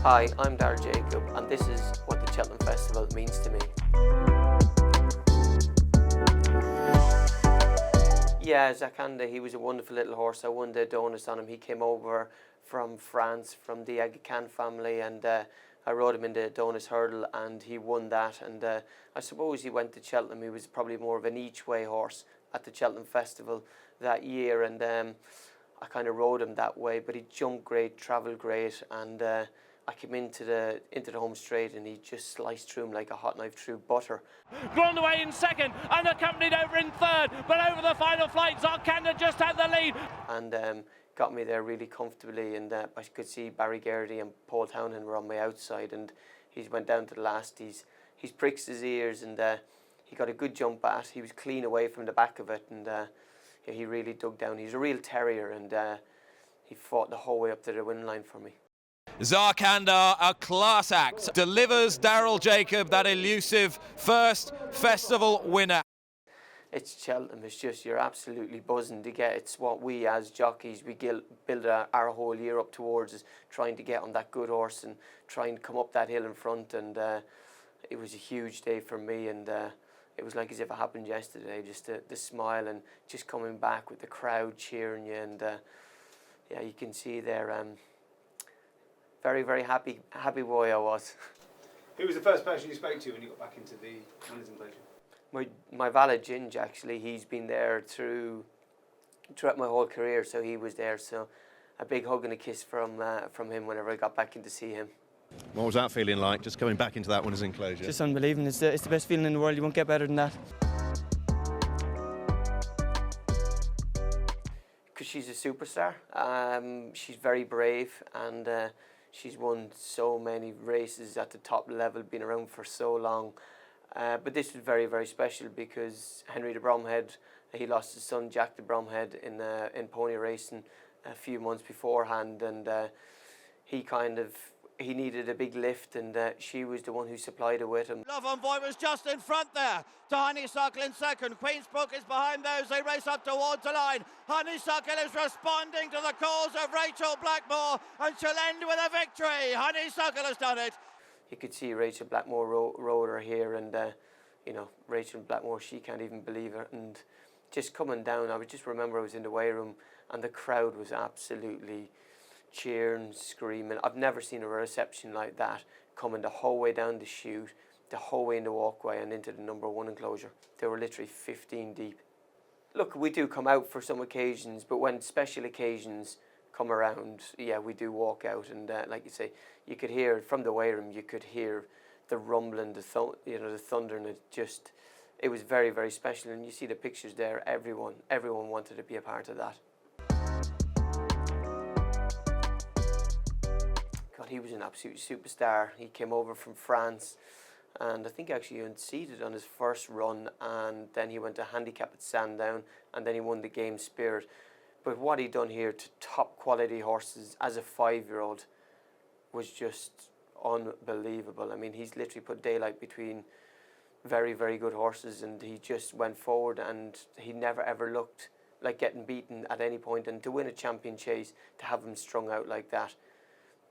Hi, I'm Daryl Jacob, and this is what the Cheltenham Festival means to me. Yeah, Zakanda, he was a wonderful little horse. I won the Donis on him. He came over from France, from the Agacan family, and I rode him in the Donis hurdle, and he won that. And I suppose he went to Cheltenham. He was probably more of an each-way horse at the Cheltenham Festival that year, and I kind of rode him that way. But he jumped great, travelled great, and I came into the home straight, and he just sliced through him like a hot knife through butter. Gone away in second, and accompanied over in third, but over the final flight, Zarkanda just had the lead. And got me there really comfortably, and I could see Barry Geraghty and Paul Townend were on my outside, and he went down to the last. He's pricked his ears, and he got a good jump at. He was clean away from the back of it, and yeah, he really dug down. He's a real terrier, and he fought the whole way up to the win line for me. Zarkanda, a class act, delivers Daryl Jacob that elusive first festival winner. It's Cheltenham. It's just, you're absolutely buzzing to get. It's what we as jockeys, we build our whole year up towards, is trying to get on that good horse and trying to come up that hill in front. And it was a huge day for me, and it was like as if it happened yesterday. Just the smile and just coming back with the crowd cheering you, and yeah, you can see there. Very, very happy boy I was. Who was the first person you spoke to when you got back into the winners enclosure? My valet Ginge, actually. He's been there throughout my whole career, so he was there. So a big hug and a kiss from him whenever I got back in to see him. What was that feeling like, just coming back into that winners enclosure? Just unbelievable. It's the best feeling in the world. You won't get better than that. Because she's a superstar. She's very brave, and she's won so many races at the top level, been around for so long. But this was very, very special because Henry de Bromhead, he lost his son Jack de Bromhead in pony racing a few months beforehand, and he needed a big lift, and she was the one who supplied it with him. Love Envoy was just in front there to Honeysuckle in second. Queensbrook is behind those. They race up towards the line. Honeysuckle is responding to the calls of Rachel Blackmore, and she'll end with a victory. Honeysuckle has done it. You could see Rachel Blackmore rode her here, and you know, Rachel Blackmore, she can't even believe it. And just coming down, I would just remember I was in the weigh room, and the crowd was absolutely cheering, screaming. I've never seen a reception like that, coming the whole way down the chute, the whole way in the walkway and into the number one enclosure. They were literally 15 deep. Look, we do come out for some occasions, but when special occasions come around, yeah, we do walk out, and like you say, you could hear from the weigh room, you could hear the rumbling, the thunder, and it was very, very special. And you see the pictures there, everyone wanted to be a part of that. God, he was an absolute superstar. He came over from France, and I think actually he unseated on his first run, and then he went to handicap at Sandown, and then he won the Game Spirit. But what he done here to top quality horses as a 5-year-old was just unbelievable. I mean, he's literally put daylight between very, very good horses, and he just went forward, and he never ever looked like getting beaten at any point. And to win a champion chase, to have him strung out like that,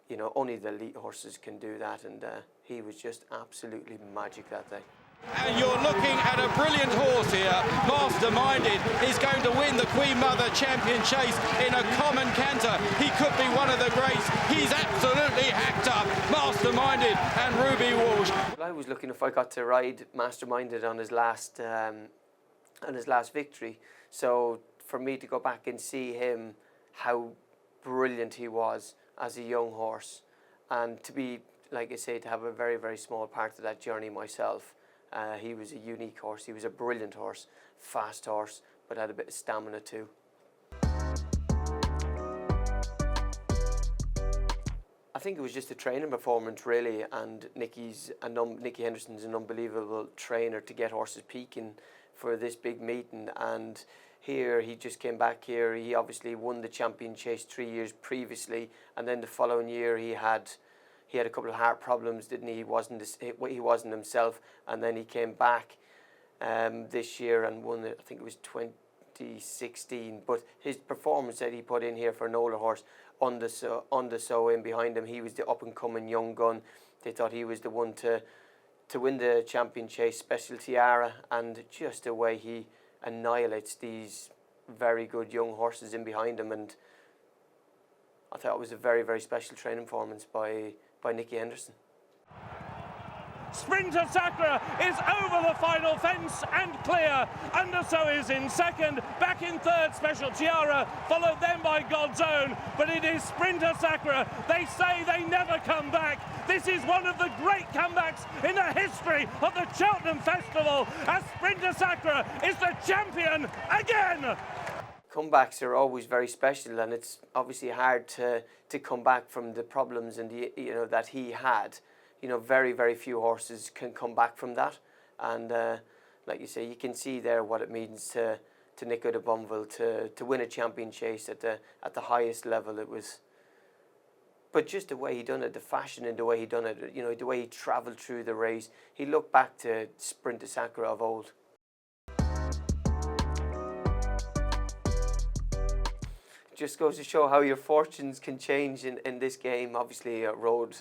you know, only the elite horses can do that, and he was just absolutely magic that day. And you're looking at a brilliant horse here. Masterminded is going to win the Queen Mother Champion Chase in a common canter. He could be one of the greats. He's absolutely hacked up. Masterminded and Ruby Walsh. I was looking if I got to ride Masterminded on his last victory. So for me to go back and see him, how brilliant he was as a young horse, and to be, like I say, to have a very, very small part of that journey myself. He was a unique horse. He was a brilliant horse, fast horse, but had a bit of stamina too. I think it was just a training performance really, and Nicky Henderson's an unbelievable trainer to get horses peaking for this big meeting. And here he just came back here. He obviously won the champion chase 3 years previously, and then the following year he had a couple of heart problems, didn't he? He wasn't himself, and then he came back this year and won. I think it was 2016, but his performance that he put in here for an older horse, Underso in behind him, he was the up-and-coming young gun. They thought he was the one to win the Champion Chase, Special Tiara, and just the way he annihilates these very good young horses in behind him. And I thought it was a very, very special training performance by Nicky Henderson. Sprinter Sacra is over the final fence and clear. Underso is in second, back in third Special Tiara, followed then by God's Own. But it is Sprinter Sacra. They say they never come back. This is one of the great comebacks in the history of the Cheltenham Festival, as Sprinter Sacra is the champion again. Comebacks are always very special, and it's obviously hard to come back from the problems and that he had. Very, very few horses can come back from that. And like you say, you can see there what it means to Nico de Bonville to win a Champion Chase at the highest level. It was, but just the way he done it, the fashion and the way he done it, the way he travelled through the race. He looked back to Sprinter Sacra of old. Just goes to show how your fortunes can change in this game. Obviously, rode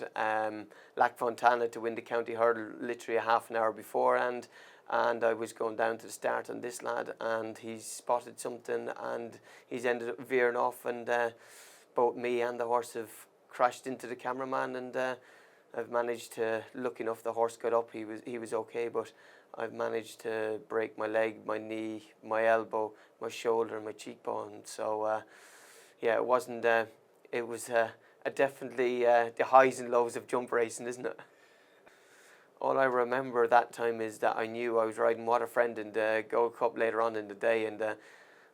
Lac Fontana to win the county hurdle literally a half an hour beforehand, and I was going down to the start on this lad, and he spotted something, and he's ended up veering off, and both me and the horse have crashed into the cameraman, and I've managed to, lucky enough, the horse got up. He was okay, but I've managed to break my leg, my knee, my elbow, my shoulder, and my cheekbone. So. Yeah, it wasn't. It was definitely the highs and lows of jump racing, isn't it? All I remember that time is that I knew I was riding What a Friend in the Gold Cup later on in the day, and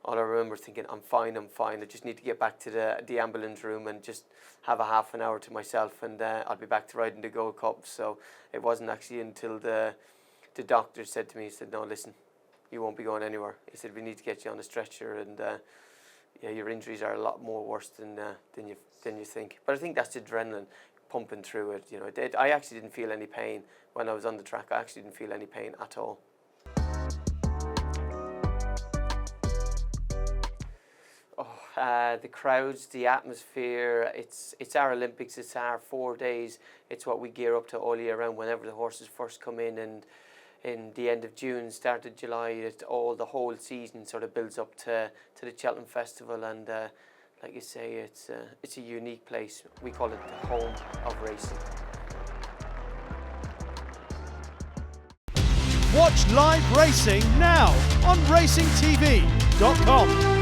all I remember thinking, I'm fine. I just need to get back to the ambulance room and just have a half an hour to myself, and I'll be back to riding the Gold Cup. So it wasn't actually until the doctor said to me, he said, no, listen, you won't be going anywhere. He said, we need to get you on a stretcher, and yeah, your injuries are a lot more worse than you think. But I think that's adrenaline pumping through it. I actually didn't feel any pain when I was on the track. I actually didn't feel any pain at all. The crowds, the atmosphere. It's our Olympics. It's our 4 days. It's what we gear up to all year round. Whenever the horses first come in the end of June, start of July, the whole season sort of builds up to the Cheltenham Festival, and like you say, it's a unique place. We call it the home of racing. Watch live racing now on racingtv.com.